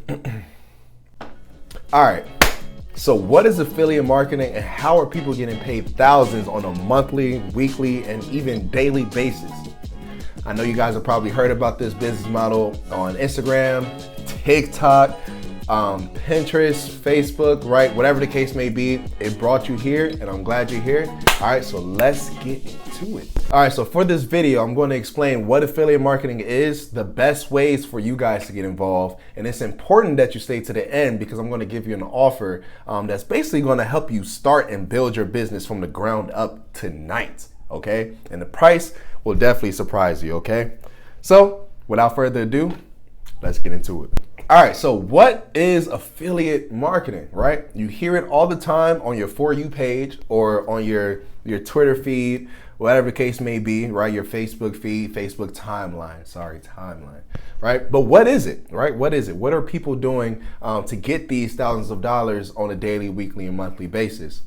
All right. So what is affiliate marketing and how are people getting paid thousands on a monthly, weekly, and even daily basis? I know you guys have probably heard about this business model on Instagram, TikTok, Pinterest, Facebook, right? Whatever the case may be, it brought you here and I'm glad you're here. All right, so let's get into it. All right, so for this video, I'm going to explain what affiliate marketing is, the best ways for you guys to get involved. And it's important that you stay to the end because I'm going to give you an offer that's basically going to help you start and build your business from the ground up tonight, okay? And the price will definitely surprise you, okay? So without further ado, let's get into it. All right, so what is affiliate marketing, right? You hear it all the time on your For You page or on your Twitter feed, whatever the case may be, right? Your Facebook feed, Facebook timeline, right? But what is it, right? What is it? What are people doing to get these thousands of dollars on a daily, weekly, and monthly basis?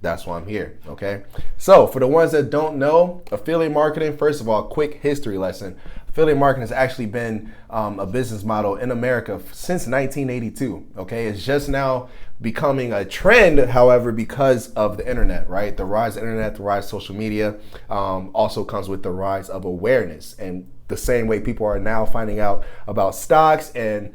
That's why I'm here, okay? So for the ones that don't know, affiliate marketing, first of all, quick history lesson. Affiliate marketing has actually been a business model in America since 1982, okay? It's just now becoming a trend, however, because of the internet, right? The rise of internet, the rise of social media also comes with the rise of awareness. And the same way people are now finding out about stocks and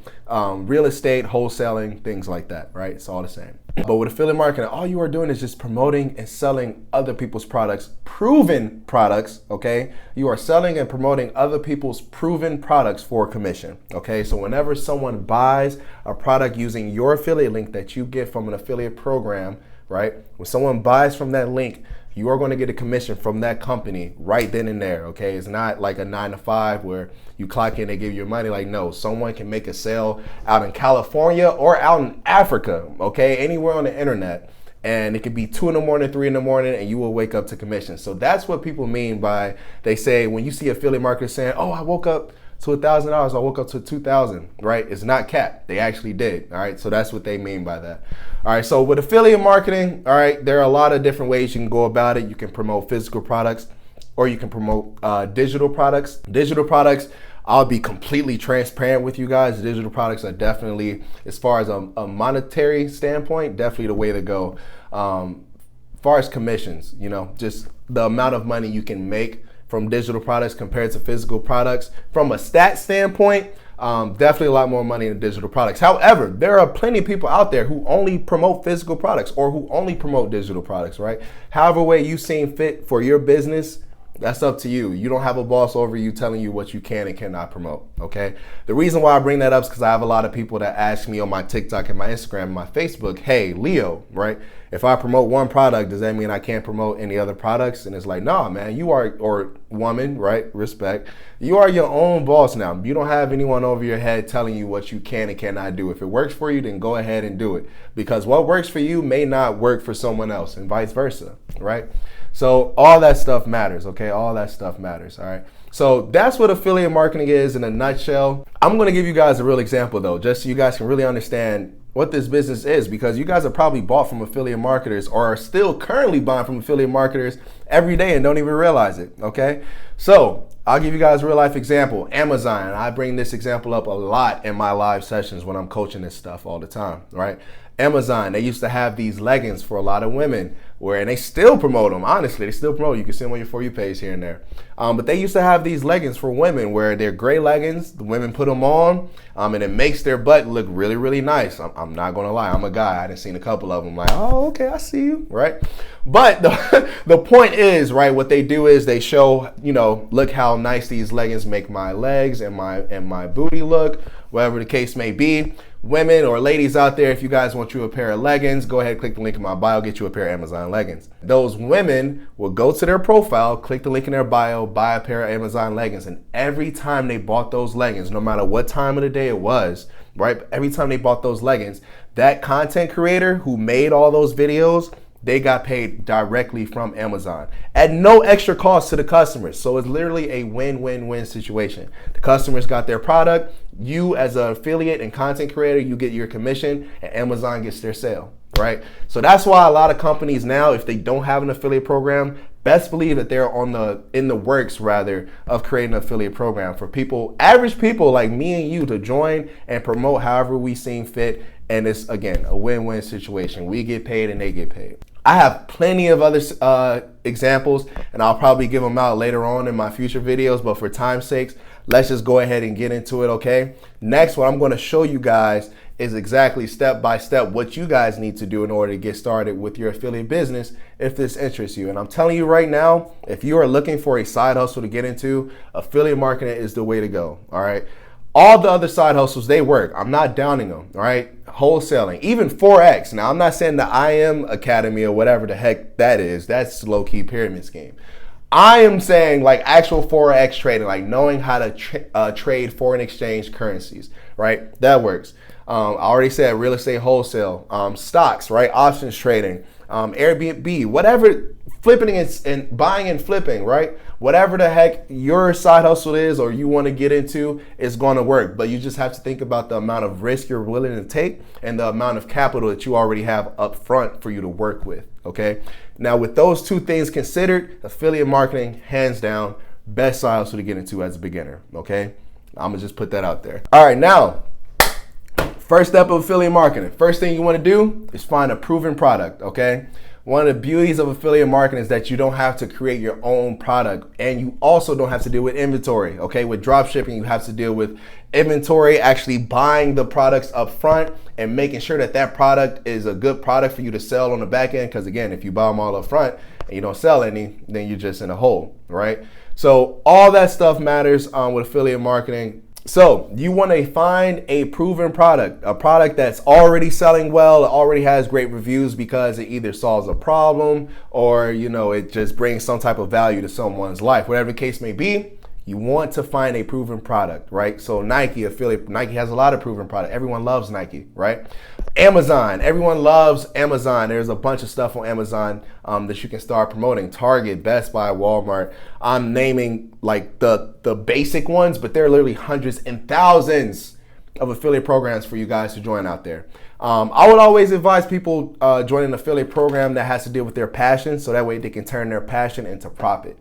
real estate, wholesaling, things like that, right? It's all the same. But with affiliate marketing, all you are doing is just promoting and selling other people's products, proven products, okay? You are selling and promoting other people's proven products for commission, okay? So whenever someone buys a product using your affiliate link that you get from an affiliate program, right? When someone buys from that link, you are going to get a commission from that company right then and there, okay? It's not like a 9 to 5 where you clock in, they give you money. Like, no, someone can make a sale out in California or out in Africa, okay? Anywhere on the internet. And it could be 2 in the morning, 3 in the morning, and you will wake up to commission. So that's what people mean by, they say, when you see affiliate marketers saying, oh, I woke up to $1,000, I woke up to 2,000, right? It's not cap. They actually did, all right? So that's what they mean by that. All right, so with affiliate marketing, all right, there are a lot of different ways you can go about it. You can promote physical products or you can promote digital products. Digital products, I'll be completely transparent with you guys. Digital products are definitely, as far as a monetary standpoint, definitely the way to go. As far as commissions, you know, just the amount of money you can make from digital products compared to physical products. From a stat standpoint, definitely a lot more money in digital products. However, there are plenty of people out there who only promote physical products or who only promote digital products, right? However way you seem fit for your business, that's up to you. You don't have a boss over you telling you what you can and cannot promote, okay? The reason why I bring that up is because I have a lot of people that ask me on my TikTok and my Instagram and my Facebook, hey, Leo, right? If I promote one product, does that mean I can't promote any other products? And it's like, nah, man, you are, or woman, right? Respect. You are your own boss now. You don't have anyone over your head telling you what you can and cannot do. If it works for you, then go ahead and do it. Because what works for you may not work for someone else and vice versa, right? So all that stuff matters, okay? All that stuff matters, all right? So that's what affiliate marketing is in a nutshell. I'm gonna give you guys a real example though, just so you guys can really understand what this business is, because you guys have probably bought from affiliate marketers or are still currently buying from affiliate marketers every day and don't even realize it, okay? So I'll give you guys a real life example. Amazon, I bring this example up a lot in my live sessions when I'm coaching this stuff all the time, right? Amazon, they used to have these leggings for a lot of women and they still promote them. Honestly, they still promote them. You can see them on your For You page here and there. But they used to have these leggings for women where they're gray leggings. The women put them on and it makes their butt look really, really nice. I'm not going to lie. I'm a guy. I done seen a couple of them like, oh, okay, I see you, right? But the point is, right, what they do is they show, you know, look how nice these leggings make my legs and my booty look, whatever the case may be. Women or ladies out there, if you guys want you a pair of leggings, go ahead, click the link in my bio, get you a pair of Amazon leggings. Those women will go to their profile, click the link in their bio, buy a pair of Amazon leggings. And every time they bought those leggings, no matter what time of the day it was, right? Every time they bought those leggings, that content creator who made all those videos, they got paid directly from Amazon at no extra cost to the customers. So it's literally a win-win-win situation. The customers got their product. You as an affiliate and content creator, you get your commission and Amazon gets their sale, right? So that's why a lot of companies now, if they don't have an affiliate program, best believe that they're in the works rather of creating an affiliate program for people, average people like me and you, to join and promote however we seem fit. And it's, again, a win-win situation. We get paid and they get paid. I have plenty of other examples, and I'll probably give them out later on in my future videos, but for time's sakes, let's just go ahead and get into it, okay? Next, what I'm going to show you guys is exactly step by step what you guys need to do in order to get started with your affiliate business if this interests you. And I'm telling you right now, if you are looking for a side hustle to get into, affiliate marketing is the way to go, all right? All the other side hustles, they work. I'm not downing them, all right? Wholesaling, even Forex. Now, I'm not saying the IM Academy or whatever the heck that is. That's low-key pyramid scheme. I am saying like actual Forex trading, like knowing how to trade foreign exchange currencies, right? That works. I already said real estate wholesale, stocks, right? Options trading, Airbnb, whatever, flipping and buying and flipping, right? Whatever the heck your side hustle is or you want to get into is going to work. But you just have to think about the amount of risk you're willing to take and the amount of capital that you already have up front for you to work with, okay? Now, with those two things considered, affiliate marketing, hands down, best side hustle to get into as a beginner, okay? I'm going to just put that out there. All right, now, first step of affiliate marketing. First thing you want to do is find a proven product, okay? One of the beauties of affiliate marketing is that you don't have to create your own product, and you also don't have to deal with inventory, okay? With drop shipping, you have to deal with inventory, actually buying the products up front and making sure that that product is a good product for you to sell on the back end. Because again, if you buy them all up front and you don't sell any, then you're just in a hole, right? So all that stuff matters with affiliate marketing. So you want to find a proven product, a product that's already selling well, already has great reviews because it either solves a problem or, you know, it just brings some type of value to someone's life. Whatever the case may be, you want to find a proven product, right? So Nike has a lot of proven product. Everyone loves Nike, right? Amazon, everyone loves Amazon. There's a bunch of stuff on Amazon that you can start promoting. Target, Best Buy, Walmart. I'm naming like the basic ones, but there are literally hundreds and thousands of affiliate programs for you guys to join out there. I would always advise people join an affiliate program that has to deal with their passion, so that way they can turn their passion into profits.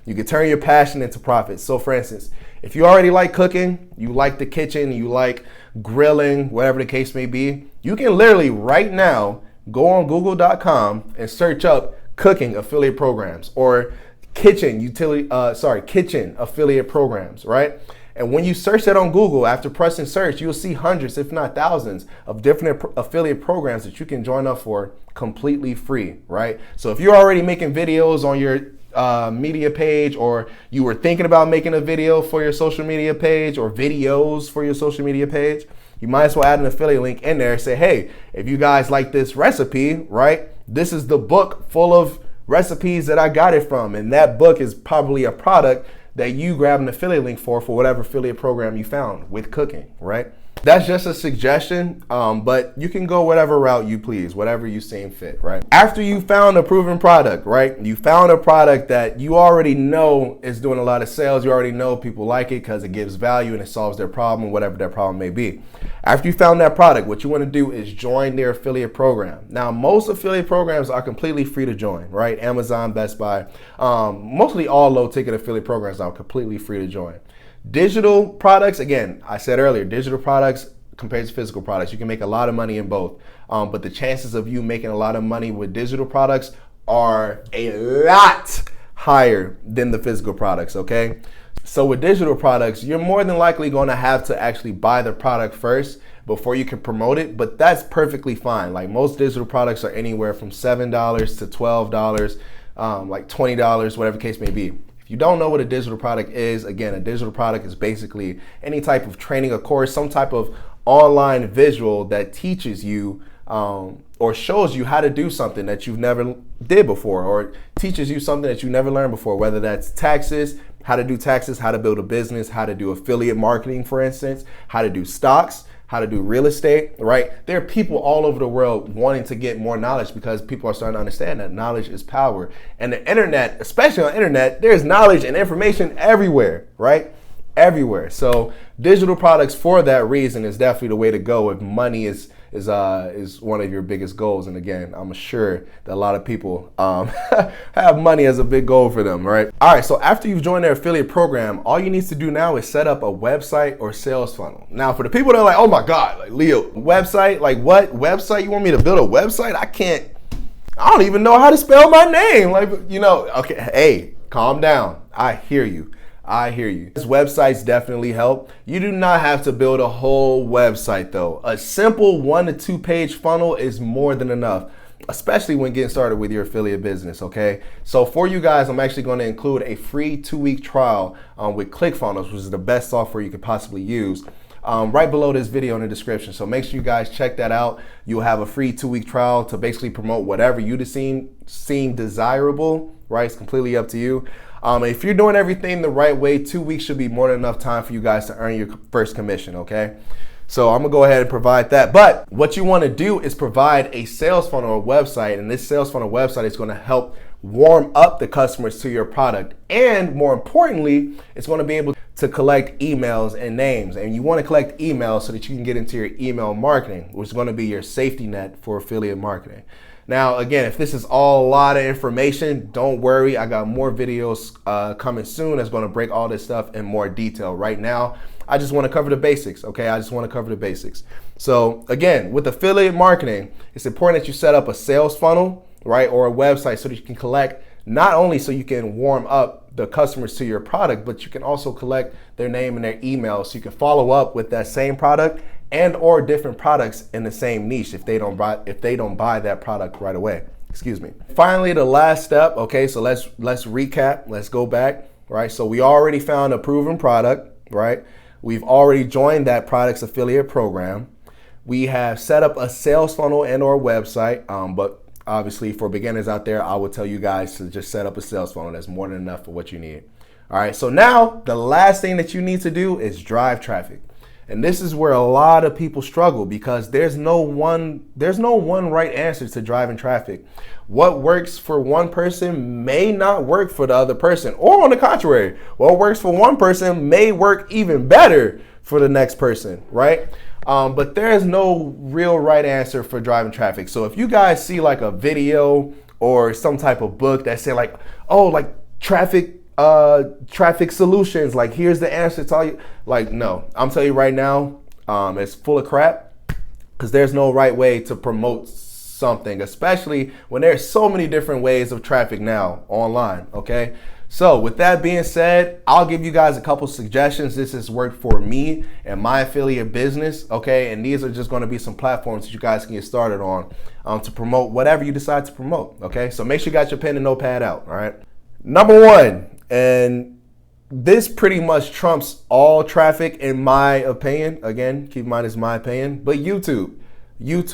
You can turn your passion into profits. So for instance, if you already like cooking, you like the kitchen, you like grilling, whatever the case may be, you can literally right now go on google.com and search up cooking affiliate programs or kitchen affiliate programs, right? And when you search that on Google, after pressing search, you'll see hundreds, if not thousands, of different affiliate programs that you can join up for completely free, right? So if you're already making videos on your media page, or you were thinking about making a video for your social media page or videos for your social media page, you might as well add an affiliate link in there and say, hey, if you guys like this recipe, right, this is the book full of recipes that I got it from. And that book is probably a product that you grab an affiliate link for whatever affiliate program you found with cooking, right? That's just a suggestion, but you can go whatever route you please, whatever you seem fit, right? After you found a proven product, right? You found a product that you already know is doing a lot of sales. You already know people like it because it gives value and it solves their problem, whatever that problem may be. After you found that product, what you want to do is join their affiliate program. Now, most affiliate programs are completely free to join, right? Amazon, Best Buy, mostly all low ticket affiliate programs are completely free to join. Digital products, again, I said earlier, digital products compared to physical products, you can make a lot of money in both. But the chances of you making a lot of money with digital products are a lot higher than the physical products, okay? So with digital products, you're more than likely going to have to actually buy the product first before you can promote it, but that's perfectly fine. Like most digital products are anywhere from $7 to $12, like $20, whatever the case may be. If you don't know what a digital product is, again, a digital product is basically any type of training, a course, some type of online visual that teaches you or shows you how to do something that you've never did before, or teaches you something that you never learned before, whether that's taxes, how to do taxes, how to build a business, how to do affiliate marketing, for instance, how to do stocks, how to do real estate, right? There are people all over the world wanting to get more knowledge because people are starting to understand that knowledge is power. And the internet, especially on the internet, there's knowledge and information everywhere, right? Everywhere. So digital products for that reason is definitely the way to go if money is is one of your biggest goals. And again, I'm sure that a lot of people have money as a big goal for them, right? All right, so after you've joined their affiliate program, all you need to do now is set up a website or sales funnel. Now, for the people that are like, oh my God, like Leo, website, like what website? You want me to build a website? I don't even know how to spell my name. Like, okay, hey, calm down. I hear you. These websites definitely help. You do not have to build a whole website though. A simple 1 to 2 page funnel is more than enough, especially when getting started with your affiliate business, okay? So for you guys, I'm actually going to include a free 2-week trial with ClickFunnels, which is the best software you could possibly use. Right below this video in the description. So make sure you guys check that out. You'll have a free 2-week trial to basically promote whatever you seem desirable, right? It's completely up to you. If you're doing everything the right way, 2 weeks should be more than enough time for you guys to earn your first commission, okay? So I'm gonna go ahead and provide that. But what you wanna do is provide a sales funnel or website, and this sales funnel website is gonna help warm up the customers to your product. And more importantly, it's gonna be able to collect emails and names. And you wanna collect emails so that you can get into your email marketing, which is gonna be your safety net for affiliate marketing. Now, again, if this is all a lot of information, don't worry. I got more videos coming soon that's going to break all this stuff in more detail. Right now, I just want to cover the basics, okay? I just want to cover the basics. So again, with affiliate marketing, it's important that you set up a sales funnel, right, or a website so that you can collect, not only so you can warm up the customers to your product, but you can also collect their name and their email so you can follow up with that same product and or different products in the same niche if they don't buy that product right away. Excuse me. Finally, the last step, okay, so let's recap. Let's go back, right? So we already found a proven product, right? We've already joined that product's affiliate program. We have set up a sales funnel and or website, but obviously for beginners out there, I would tell you guys to just set up a sales funnel. That's more than enough for what you need. All right, so now the last thing that you need to do is drive traffic. And this is where a lot of people struggle because there's no one right answer to driving traffic. What works for one person may not work for the other person, or on the contrary, what works for one person may work even better for the next person, right? But there is no real right answer for driving traffic. So if you guys see like a video or some type of book that say like, oh, like traffic solutions, like here's the answer to all you, like, no, I'm telling you right now, it's full of crap because there's no right way to promote something, especially when there's so many different ways of traffic now online, okay? So with that being said, I'll give you guys a couple suggestions. This has worked for me and my affiliate business, okay? And these are just gonna be some platforms that you guys can get started on to promote whatever you decide to promote, okay? So make sure you got your pen and notepad out, all right? Number one, and this pretty much trumps all traffic in my opinion. Again, keep in mind it's my opinion, but YouTube is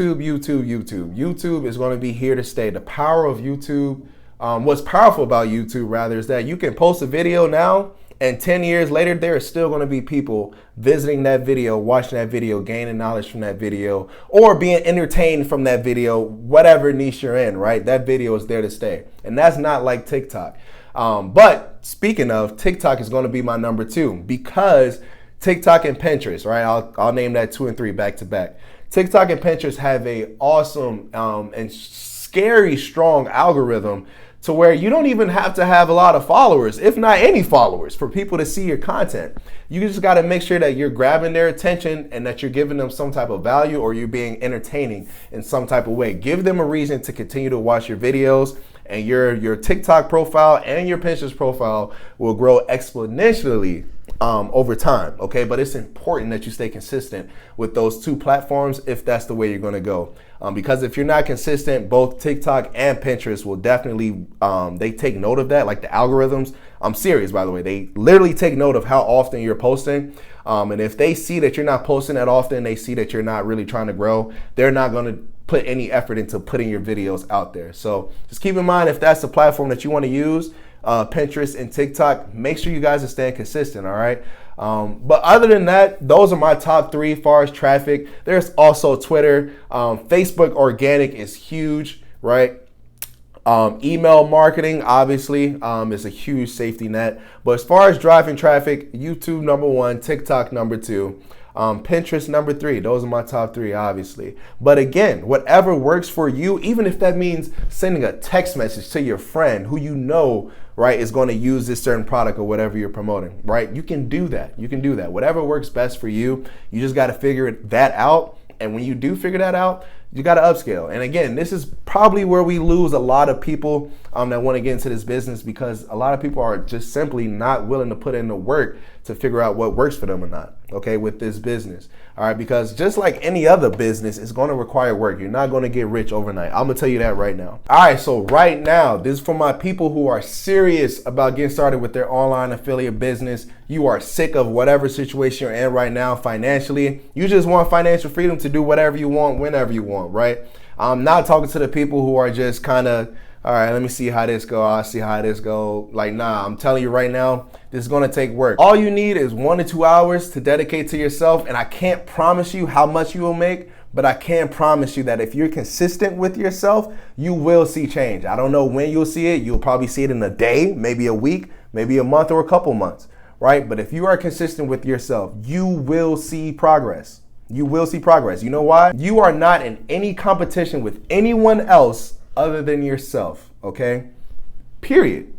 going to be here to stay. The power of YouTube, what's powerful about YouTube rather is that you can post a video now and 10 years later, there are still going to be people visiting that video, watching that video, gaining knowledge from that video, or being entertained from that video, whatever niche you're in, right? That video is there to stay. And that's not like TikTok. But speaking of, TikTok is going to be my number 2 because TikTok and Pinterest, right? I'll name that 2 and 3 back to back. TikTok and Pinterest have a awesome and scary strong algorithm to where you don't even have to have a lot of followers, if not any followers, for people to see your content. You just got to make sure that you're grabbing their attention and that you're giving them some type of value or you're being entertaining in some type of way. Give them a reason to continue to watch your videos, and your TikTok profile and your Pinterest profile will grow exponentially over time, okay? But it's important that you stay consistent with those 2 platforms if that's the way you're gonna go. Because if you're not consistent, both TikTok and Pinterest will definitely, they take note of that, like the algorithms. I'm serious, by the way. They literally take note of how often you're posting. And if they see that you're not posting that often, they see that you're not really trying to grow, they're not gonna put any effort into putting your videos out there. So just keep in mind, if that's the platform that you want to use, Pinterest and TikTok, make sure you guys are staying consistent, all right? But other than that, those are my top 3 as far as traffic. There's also Twitter. Facebook organic is huge, right? Email marketing, obviously, is a huge safety net. But as far as driving traffic, YouTube number 1, TikTok number 2. Pinterest, number 3. Those are my top 3, obviously. But again, whatever works for you, even if that means sending a text message to your friend who you know, right, is going to use this certain product or whatever you're promoting, right? You can do that. You can do that. Whatever works best for you, you just got to figure that out. And when you do figure that out, you got to upscale. And again, this is probably where we lose a lot of people that want to get into this business, because a lot of people are just simply not willing to put in the work to figure out what works for them or not, okay, with this business. All right, because just like any other business, it's going to require work. You're not going to get rich overnight. I'm going to tell you that right now. All right, so right now, this is for my people who are serious about getting started with their online affiliate business. You are sick of whatever situation you're in right now financially. You just want financial freedom to do whatever you want, whenever you want, right? I'm not talking to the people who are just kind of, all right, let me see how this go. I'll see how this go. Like, nah, I'm telling you right now, this is going to take work. All you need is 1 to 2 hours to dedicate to yourself. And I can't promise you how much you will make, but I can promise you that if you're consistent with yourself, you will see change. I don't know when you'll see it. You'll probably see it in a day, maybe a week, maybe a month or a couple months, right? But if you are consistent with yourself, you will see progress. You will see progress. You know why? You are not in any competition with anyone else other than yourself, okay? Period.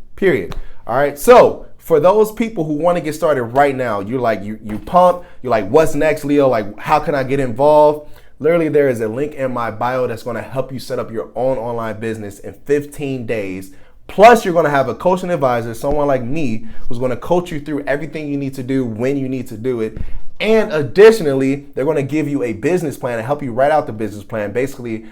All right, so for those people who want to get started right now, you're like, you pumped, you're like, what's next, Leo? Like, how can I get involved? Literally, there is a link in my bio that's going to help you set up your own online business in 15 days. Plus, you're going to have a coaching advisor, someone like me, who's going to coach you through everything you need to do when you need to do it. And additionally, they're going to give you a business plan and help you write out the business plan, basically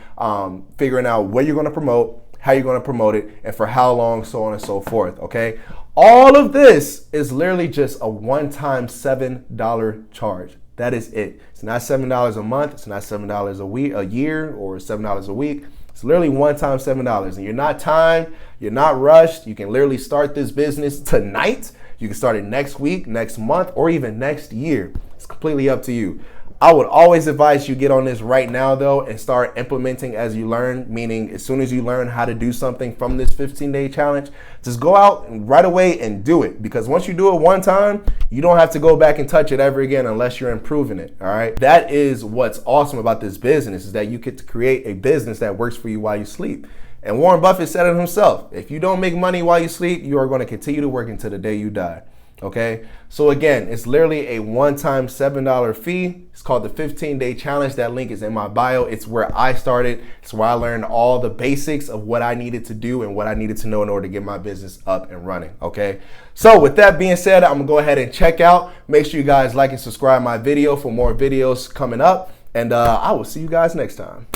figuring out what you're going to promote, how you're going to promote it, and for how long, so on and so forth, okay? All of this is literally just a one-time $7 charge. That is it. It's not $7 a month. It's not $7 a year, or $7 a week. It's literally one-time $7. And you're not timed. You're not rushed. You can literally start this business tonight. You can start it next week, next month, or even next year. It's completely up to you. I would always advise you get on this right now, though, and start implementing as you learn, meaning as soon as you learn how to do something from this 15-day challenge, just go out and right away and do it. Because once you do it one time, you don't have to go back and touch it ever again unless you're improving it, all right? That is what's awesome about this business, is that you get to create a business that works for you while you sleep. And Warren Buffett said it himself, if you don't make money while you sleep, you are going to continue to work until the day you die. Okay, so again, it's literally a one-time $7 fee. It's called the 15-day challenge. That link is in my bio. It's where I started. It's where I learned all the basics of what I needed to do and what I needed to know in order to get my business up and running. Okay, so with that being said, I'm gonna go ahead and check out. Make sure you guys like and subscribe my video for more videos coming up, and I will see you guys next time.